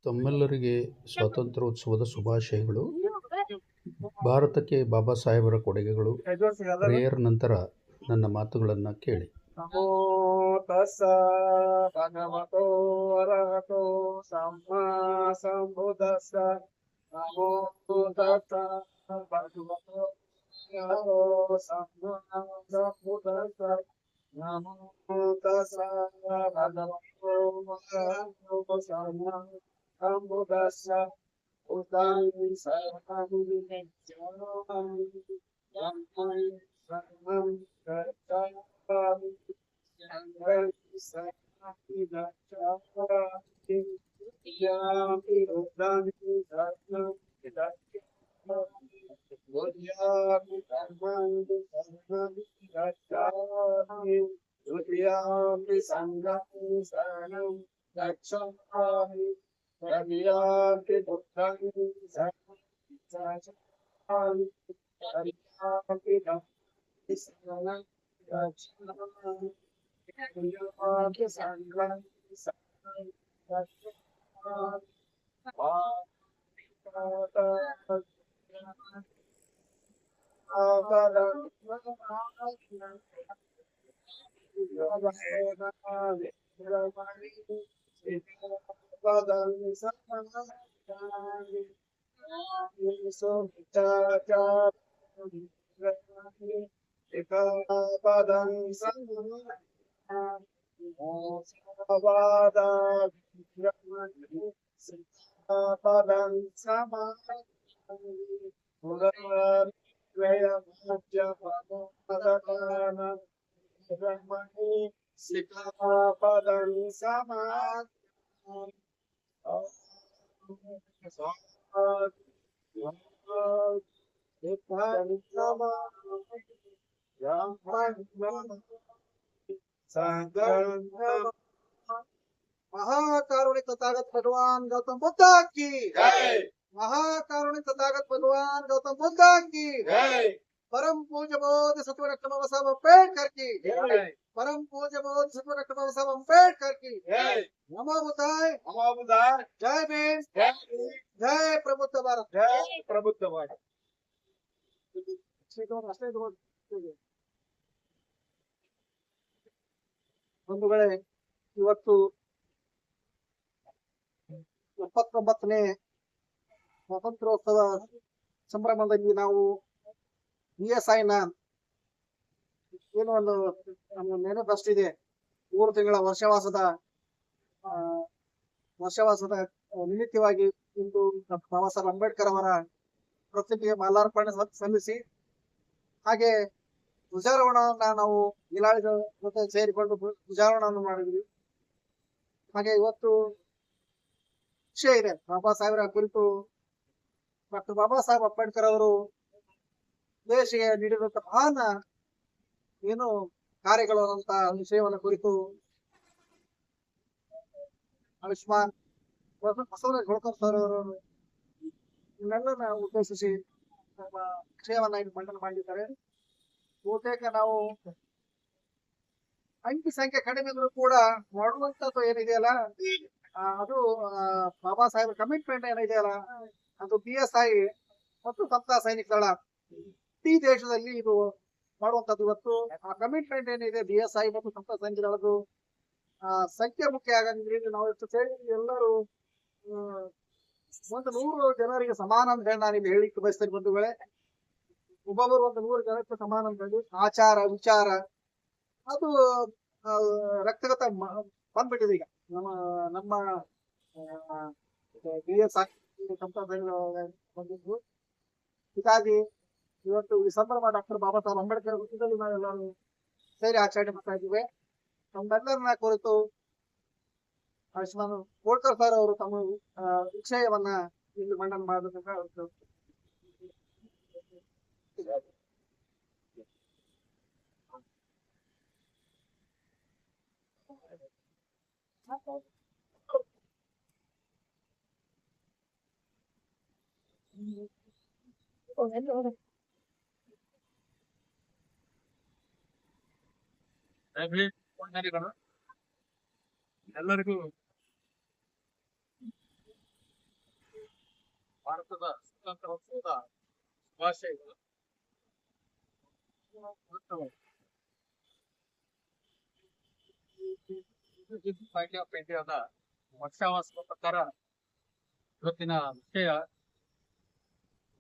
ತಮ್ಮೆಲ್ಲರಿಗೆ ಸ್ವಾತಂತ್ರ್ಯೋತ್ಸವದ ಶುಭಾಶಯಗಳು. ಭಾರತಕ್ಕೆ ಬಾಬಾ ಸಾಹೇಬರ ಕೊಡುಗೆಗಳು. ಪ್ರೇಯರ್ ನಂತರ ನನ್ನ ಮಾತುಗಳನ್ನು ಕೇಳಿ. ನಮೋ ತಸ್ಸ ಭಗವತೋ ಅರಹತೋ ಸಮ್ಮಾ ಸಂಬುದ್ದಸ್ಸ. ನಮೋ ತಸ್ಸ ಭಗವತೋ ಅರಹತೋ ಸಮ್ಮಾ ಸಂಬುದ್ದಸ್ಸ. ನಮೋ ತಸ್ಸ ಭಗವತೋ ಅರಹತೋ ಸಮ್ಮಾ ಸಂಬುದ್ದಸ್ಸ. ಉತ್ತಂ ಸರ್ವಂ ಜ್ಞಾನಾಮಿ ಬ್ರಹ್ಮೈ ಸರ್ವಂ ಗಚ್ಚಾಮಿ. ಸಂಘಂ ಸರ್ವಂ ಗಚ್ಚಾಮಿ. ದ್ವಿತೀಯಂಪಿ ರುದ್ರಂ ಸರ್ವಂ ಗಚ್ಚಾಮಿ. ದ್ವಿತೀಯಂಪಿ ಧರ್ಮಂ ಸರ್ವಂ ಗಚ್ಚಾಮಿ. ತೃತೀಯಂಪಿ ಸಂಘಂ ಶರಣಂ ಗಚ್ಚಾಮಿ. तृतीयंपि बुद्धं शरणं गच्छामि. तृतीयंपि धम्मं शरणं गच्छामि. तृतीयंपि संघं शरणं गच्छामि. पदं समादामि पदं पदं समाधि सिखापदं समाधि. महाकारुणिक तथागत भगवान गौतम बुद्ध की जय. महाकारुणिक तथागत भगवान गौतम बुद्ध की जय. परम पूज्य बोध सत्व डॉक्टर बाबा साहब अम्बेडकर की जय. परम पूज्य बोध सत्व डॉक्टर बाबा साहब अम्बेडकर की जय. नमो बुद्धाय. नमो बुद्धाय. जय भीम. जय भीम. जय प्रबुद्ध भारत. जय प्रबुद्ध भारत. ಬಂಧುಗಳೇ, ಇವತ್ತು 79ನೇ ಸ್ವಾತಂತ್ರ್ಯೋತ್ಸವ ಸಂಭ್ರಮದಲ್ಲಿ ನಾವು BSIನ ಏನೋ ಒಂದು ನಮ್ಮ ನೆನಪಷ್ಟಿದೆ. 3 ತಿಂಗಳ ವರ್ಷವಾಸದ ನಿಮಿತ್ತವಾಗಿ ಇಂದು ಬಾಬಾ ಸಾಹೇಬ್ ಅಂಬೇಡ್ಕರ್ ಅವರ ಪ್ರತಿಮೆಗೆ ಮಾಲಾರ್ಪಣೆ ಸಲ್ಲಿಸಿ ಹಾಗೆ ಧ್ವಜಾರೋಹಣವನ್ನ ನಾವು ಗಿಲಾಳಿಗಳ ಜೊತೆ ಸೇರಿಕೊಂಡು ಧ್ವಜಾರೋಹಣವನ್ನು ಮಾಡಿದ್ವಿ. ಹಾಗೆ ಇವತ್ತು ವಿಷಯ ಇದೆ ಬಾಬಾ ಸಾಹೇಬರ ಕುರಿತು. ಡಾಕ್ಟರ್ ಬಾಬಾ ಸಾಹೇಬ್ ಅಂಬೇಡ್ಕರ್ ಅವರು ದೇಶಕ್ಕೆ ನೀಡಿರುವಂತಹ ಮಹಾನ್ ಏನು ಕಾರ್ಯಗಳು ಅಂತ ವಿಷಯವನ್ನ ಕುರಿತು ಆಯುಷ್ಮಾನ್ ಬಸವರಾಜ್ ಹೋಳ್ಕರ್ ಸರ್ ಅವರು ಇವನ್ನೆಲ್ಲ ಉದ್ದೇಶಿಸಿ ನಮ್ಮ ವಿಷಯವನ್ನ ಇಲ್ಲಿ ಮಂಡನೆ ಮಾಡಿದ್ದಾರೆ. ಬಹುತೇಕ ನಾವು ಅಂಕಿ ಸಂಖ್ಯೆ ಕಡಿಮೆ ಇದ್ರೂ ಕೂಡ ಮಾಡುವಂತದ್ದು ಏನಿದೆಯಲ್ಲ ಅದು ಬಾಬಾ ಸಾಹೇಬ್ ಕಮಿಟ್ಮೆಂಟ್ ಏನಿದೆಯಲ್ಲ ಅದು BSI ಮತ್ತು ಸಮತಾ ಸೈನಿಕ ದಳ ಈ ದೇಶದಲ್ಲಿ ಇದು ಮಾಡುವಂತದ್ದು. ಇವತ್ತು ಆ ಕಮಿಟ್ಮೆಂಟ್ ಏನಿದೆ BSI ಮತ್ತು ಸಮತಾ ಸೈನಿಕ ದಳದ್ದು ಸಂಖ್ಯೆ ಮುಖ್ಯ ಆಗಂಗಿಲ್ಲ. ನಾವು ಎಷ್ಟು ಸೇರಿ ಎಲ್ಲರೂ 100 ಜನರಿಗೆ ಸಮಾನ ಅಂತ ಹೇಳಿ ನಾನು ಇಲ್ಲಿ ಹೇಳಿಕ್ಕೆ ಬಯಸ್ತೇನೆ ಬಂಧುಗಳೇ. ಒಬ್ಬೊಬ್ಬರು 100 ಜನಕ್ಕೆ ಸಮಾನ ಅಂತ ಹೇಳಿ ಆಚಾರ ವಿಚಾರ ಅದು ರಕ್ತಗತ ಬಂದ್ಬಿಟ್ಟಿದೆ ಈಗ ನಮ್ಮ BSI ಸಮತಾ ಸೈನಿಕ ಬಂದಿದ್ದು. ಹೀಗಾಗಿ ಇವತ್ತು ಈ ಸಂಭ್ರಮ ಡಾಕ್ಟರ್ ಬಾಬಾ ಸಾಹೇಬ್ ಅಂಬೇಡ್ಕರ್ ವೃತ್ತದಲ್ಲಿ ನಾವೆಲ್ಲರೂ ಸೇರಿ ಆಚರಣೆ ಮಾಡ್ತಾ ಇದ್ದೀವಿ. ನಮ್ಮೆಲ್ಲರನ್ನ ಕುರಿತು ಆಯುಷ್ಮಾನ್ ಹೋಳ್ಕರ್ ಸರ್ ಅವರು ತಮ್ಮ ವಿಷಯವನ್ನ ಇಲ್ಲಿ ಮಂಡನೆ ಮಾಡಬೇಕಂತ ಎಲ್ಲರಿಗೂ ಭಾರತದ ಸ್ವಾತಂತ್ರ್ಯೋತ್ಸವದ ಶುಭಾಶಯಗಳು. ಪಾರ್ಟಿ ಆಫ್ ಇಂಡಿಯಾದ ವರ್ಷಾವಾಸದ ಪ್ರಕಾರ ಇವತ್ತಿನ ವಿಷಯ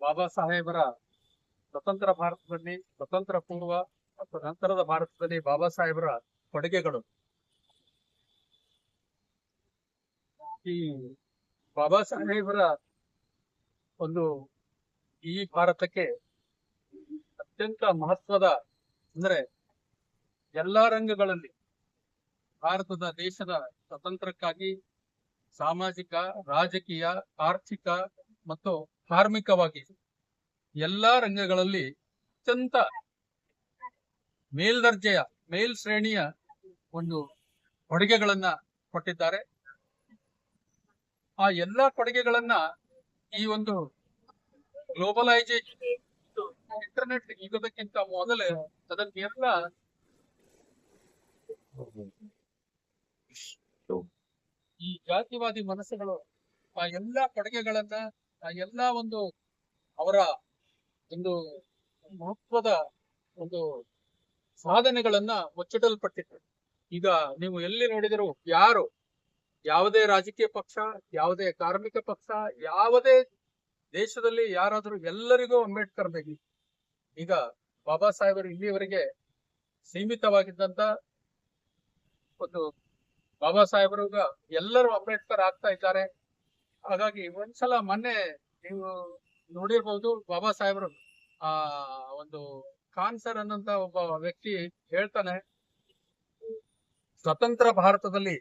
ಬಾಬಾ ಸಾಹೇಬರ ಸ್ವತಂತ್ರ ಭಾರತದಲ್ಲಿ, ಸ್ವತಂತ್ರ ಪೂರ್ವ ಮತ್ತು ನಂತರದ ಭಾರತದಲ್ಲಿ ಬಾಬಾ ಸಾಹೇಬರ ಕೊಡುಗೆಗಳು. ಈ ಬಾಬಾ ಸಾಹೇಬರ ಒಂದು ಈ ಭಾರತಕ್ಕೆ ಅತ್ಯಂತ ಮಹತ್ವದ ಅಂದ್ರೆ ಎಲ್ಲಾ ರಂಗಗಳಲ್ಲಿ ಭಾರತದ ದೇಶದ ಸ್ವತಂತ್ರಕ್ಕಾಗಿ ಸಾಮಾಜಿಕ, ರಾಜಕೀಯ, ಆರ್ಥಿಕ ಮತ್ತು ಧಾರ್ಮಿಕವಾಗಿ ಎಲ್ಲಾ ರಂಗಗಳಲ್ಲಿ ಅತ್ಯಂತ ಮೇಲ್ದರ್ಜೆಯ ಮೇಲ್ಶ್ರೇಣಿಯ ಒಂದು ಕೊಡುಗೆಗಳನ್ನ ಕೊಟ್ಟಿದ್ದಾರೆ. ಆ ಎಲ್ಲಾ ಕೊಡುಗೆಗಳನ್ನ ಈ ಒಂದು ಗ್ಲೋಬಲೈಸೇಷನ್, ಇಂಟರ್ನೆಟ್ ಯುಗದಕ್ಕಿಂತ ಮೊದಲು ಅದನ್ನೆಲ್ಲ ಈ ಜಾತಿವಾದಿ ಮನಸ್ಸುಗಳು ಆ ಎಲ್ಲಾ ಕೊಡುಗೆಗಳನ್ನ, ಆ ಎಲ್ಲಾ ಒಂದು ಅವರ ಒಂದು ಮಹತ್ವದ ಒಂದು ಸಾಧನೆಗಳನ್ನ ಮುಚ್ಚಿಡಲ್ಪಟ್ಟಿತ್ತು. ಈಗ ನೀವು ಎಲ್ಲಿ ನೋಡಿದರೂ ಯಾರು, ಯಾವುದೇ ರಾಜಕೀಯ ಪಕ್ಷ, ಯಾವುದೇ ಕಾರ್ಮಿಕ ಪಕ್ಷ, ಯಾವುದೇ ದೇಶದಲ್ಲಿ ಯಾರಾದರೂ ಎಲ್ಲರಿಗೂ ಅಂಬೇಡ್ಕರ್ ಬೇಕು. ಈಗ ಬಾಬಾ ಸಾಹೇಬರು ಇಲ್ಲಿಯವರೆಗೆ ಸೀಮಿತವಾಗಿದ್ದಂತ ಒಂದು ಬಾಬಾ ಸಾಹೇಬರು ಎಲ್ಲರೂ ಅಂಬೇಡ್ಕರ್ ಆಗ್ತಾ ಇದ್ದಾರೆ. ಹಾಗಾಗಿ ಒಂದ್ಸಲ ಮೊನ್ನೆ ನೀವು ನೋಡಿರ್ಬಹುದು, ಬಾಬಾ ಸಾಹೇಬರು ಒಂದು ಖಾನ್ ಸರ್ ಅನ್ನಂತ ಒಬ್ಬ ವ್ಯಕ್ತಿ ಹೇಳ್ತಾನೆ, ಸ್ವತಂತ್ರ ಭಾರತದಲ್ಲಿ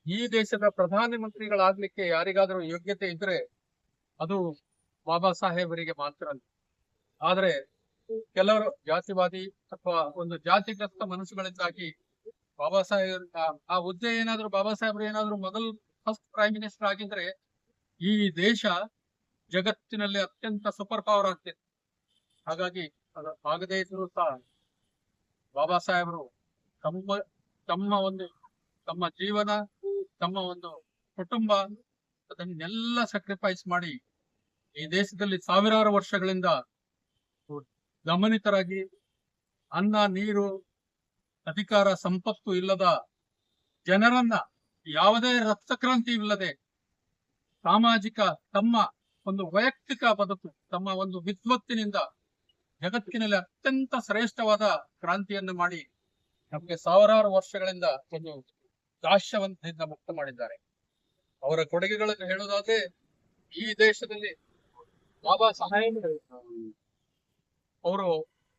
ಈ ದೇಶದ ಪ್ರಧಾನ ಮಂತ್ರಿಗಳಾಗ್ಲಿಕ್ಕೆ ಯಾರಿಗಾದ್ರೂ ಯೋಗ್ಯತೆ ಇದ್ರೆ ಅದು ಬಾಬಾ ಸಾಹೇಬರಿಗೆ ಮಾತ್ರ. ಆದ್ರೆ ಕೆಲವರು ಜಾತಿವಾದಿ ಅಥವಾ ಒಂದು ಜಾತಿಗ್ರಸ್ತ ಮನಸ್ಸುಗಳಿಂದಾಗಿ ಬಾಬಾ ಸಾಹೇಬ್ ಆ ಹುದ್ದೆ ಏನಾದ್ರು ಬಾಬಾ ಸಾಹೇಬ್ರು ಏನಾದ್ರು ಫಸ್ಟ್ ಪ್ರೈಮ್ ಮಿನಿಸ್ಟರ್ ಆಗಿದ್ರೆ ಈ ದೇಶ ಜಗತ್ತಿನಲ್ಲಿ ಅತ್ಯಂತ ಸೂಪರ್ ಪವರ್ ಆಗ್ತಿತ್ತು. ಹಾಗಾಗಿ ಅದು ಆಗದೇ ಇದ್ರು ಸಹ ಬಾಬಾ ಸಾಹೇಬರು ತಮ್ಮ ಜೀವನ, ತಮ್ಮ ಒಂದು ಕುಟುಂಬ ಅದನ್ನೆಲ್ಲ ಸ್ಯಾಕ್ರಿಫೈಸ್ ಮಾಡಿ ಈ ದೇಶದಲ್ಲಿ ಸಾವಿರಾರು ವರ್ಷಗಳಿಂದ ಗಮನಿತರಾಗಿ ಅನ್ನ, ನೀರು, ಅಧಿಕಾರ, ಸಂಪತ್ತು ಇಲ್ಲದ ಜನರನ್ನ ಯಾವುದೇ ರಕ್ತಕ್ರಾಂತಿ ಇಲ್ಲದೆ ಸಾಮಾಜಿಕ ತಮ್ಮ ಒಂದು ವೈಯಕ್ತಿಕ ಬದುಕು, ತಮ್ಮ ಒಂದು ವಿದ್ವತ್ತಿನಿಂದ ಜಗತ್ತಿನಲ್ಲಿ ಅತ್ಯಂತ ಶ್ರೇಷ್ಠವಾದ ಕ್ರಾಂತಿಯನ್ನು ಮಾಡಿ ನಮಗೆ ಸಾವಿರಾರು ವರ್ಷಗಳಿಂದ ಒಂದು ದಾಸ್ಯವಂತದಿಂದ ಮುಕ್ತ ಮಾಡಿದ್ದಾರೆ. ಅವರ ಕೊಡುಗೆಗಳನ್ನು ಹೇಳುವುದಾದ್ರೆ ಈ ದೇಶದಲ್ಲಿ ಬಾಬಾ ಸಾಹೇಬ್ ಅವರು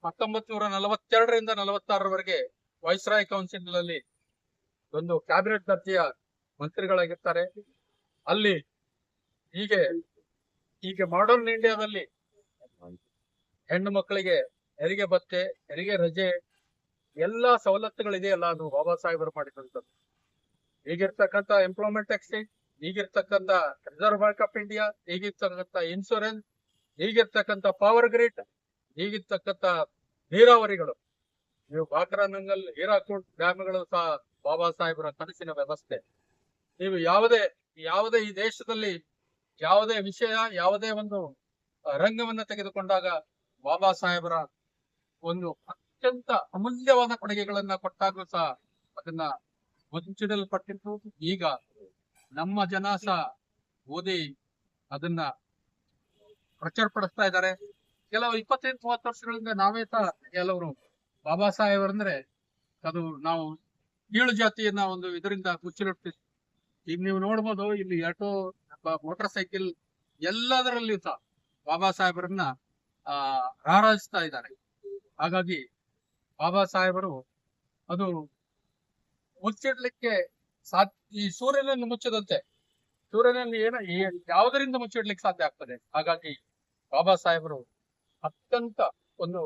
1942ರಿಂದ 46ರವರೆಗೆ ವೈಸ್ರಾಯ್ ಕೌನ್ಸಿಲ್ ನಲ್ಲಿ ಒಂದು ಕ್ಯಾಬಿನೆಟ್ ದರ್ಜೆಯ ಮಂತ್ರಿಗಳಾಗಿರ್ತಾರೆ. ಅಲ್ಲಿ ಹೀಗೆ ಮಾಡರ್ನ್ ಇಂಡಿಯಾದಲ್ಲಿ ಹೆಣ್ಣು ಮಕ್ಕಳಿಗೆ ಹೆರಿಗೆ ಭತ್ಯೆ, ಹೆರಿಗೆ ರಜೆ, ಎಲ್ಲಾ ಸವಲತ್ತುಗಳಿದೆಯಲ್ಲ, ಅದು ಬಾಬಾ ಸಾಹೇಬರು ಮಾಡಿದಂಥದ್ದು. ಈಗಿರ್ತಕ್ಕಂಥ ಎಂಪ್ಲಾಯ್ಮೆಂಟ್ ಎಕ್ಸ್ಚೇಂಜ್, ಈಗಿರ್ತಕ್ಕಂಥ ರಿಸರ್ವ್ ಬ್ಯಾಂಕ್ ಆಫ್ ಇಂಡಿಯಾ, ಈಗಿರ್ತಕ್ಕಂಥ ಇನ್ಶೂರೆನ್ಸ್, ಈಗಿರ್ತಕ್ಕಂಥ ಪವರ್ ಗ್ರಿಡ್, ಈಗಿರ್ತಕ್ಕಂಥ ನೀರಾವರಿಗಳು, ನೀವು ಬಾಕ್ರಾನಂಗಲ್, ಹೀರಾಕೂಡ್ ಡ್ಯಾಮ್ಗಳು ಸಹ ಬಾಬಾ ಸಾಹೇಬರ ಕನಸಿನ ವ್ಯವಸ್ಥೆ. ನೀವು ಯಾವುದೇ ಈ ದೇಶದಲ್ಲಿ ಯಾವುದೇ ವಿಷಯ, ಯಾವುದೇ ಒಂದು ರಂಗವನ್ನ ತೆಗೆದುಕೊಂಡಾಗ ಬಾಬಾ ಸಾಹೇಬರ ಒಂದು ಅತ್ಯಂತ ಅಮೂಲ್ಯವಾದ ಕೊಡುಗೆಗಳನ್ನ ಕೊಟ್ಟಾಗೂ ಸಹ ಅದನ್ನ ಮುಚ್ಚಿಡಲ್ಪಟ್ಟಿತ್ತು. ಈಗ ನಮ್ಮ ಜನ ಸಹ ಓದಿ ಅದನ್ನ ಪ್ರಚುರಪಡಿಸ್ತಾ ಇದ್ದಾರೆ. ಕೆಲವು 25-30 ವರ್ಷಗಳಿಂದ ನಾವೇ ಸಹ ಕೆಲವರು ಬಾಬಾ ಸಾಹೇಬರಂದ್ರೆ ಅದು ನಾವು ಕೀಳು ಜಾತಿಯನ್ನ ಒಂದು ಇದರಿಂದ ಮುಚ್ಚಿಡುತ್ತಿದ್ವಿ. ಈಗ ನೀವು ನೋಡ್ಬೋದು, ಇಲ್ಲಿ ಆಟೋ, ಮೋಟಾರ್ ಸೈಕಲ್ ಎಲ್ಲದರಲ್ಲಿಯೂ ಸಹ ಬಾಬಾ ಸಾಹೇಬರನ್ನ ರಾರಾಜಿಸ್ತಾ ಇದ್ದಾರೆ. ಹಾಗಾಗಿ ಬಾಬಾ ಸಾಹೇಬರು ಅದು ಮುಚ್ಚಿಡ್ಲಿಕ್ಕೆ ಈ ಸೂರ್ಯನನ್ನು ಮುಚ್ಚದಂತೆ, ಸೂರ್ಯನನ್ನು ಯಾವುದರಿಂದ ಮುಚ್ಚಿಡ್ಲಿಕ್ಕೆ ಸಾಧ್ಯ ಆಗ್ತದೆ. ಹಾಗಾಗಿ ಬಾಬಾ ಸಾಹೇಬರು ಅತ್ಯಂತ ಒಂದು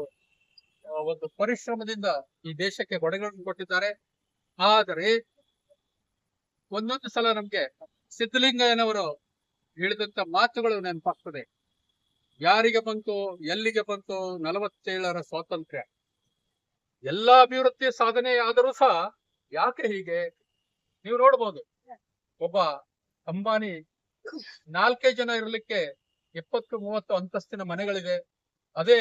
ಪರಿಶ್ರಮದಿಂದ ಈ ದೇಶಕ್ಕೆ ಕೊಡುಗೆಗಳನ್ನು ಕೊಟ್ಟಿದ್ದಾರೆ. ಆದರೆ ಒಂದೊಂದು ಸಲ ನಮ್ಗೆ ಸಿದ್ಧಲಿಂಗಯ್ಯನವರು ಹೇಳಿದಂತ ಮಾತುಗಳು ನೆನಪಾಗ್ತದೆ. ಯಾರಿಗೆ ಬಂತು, ಎಲ್ಲಿಗೆ ಬಂತು 47ರ ಸ್ವಾತಂತ್ರ್ಯ? ಎಲ್ಲಾ ಅಭಿವೃದ್ಧಿ ಸಾಧನೆ ಆದರೂ ಸಹ ಯಾಕೆ ಹೀಗೆ? ನೀವು ನೋಡ್ಬೋದು, ಒಬ್ಬ ಅಂಬಾನಿ 4 ಜನ ಇರಲಿಕ್ಕೆ 20-30 ಅಂತಸ್ತಿನ ಮನೆಗಳಿದೆ. ಅದೇ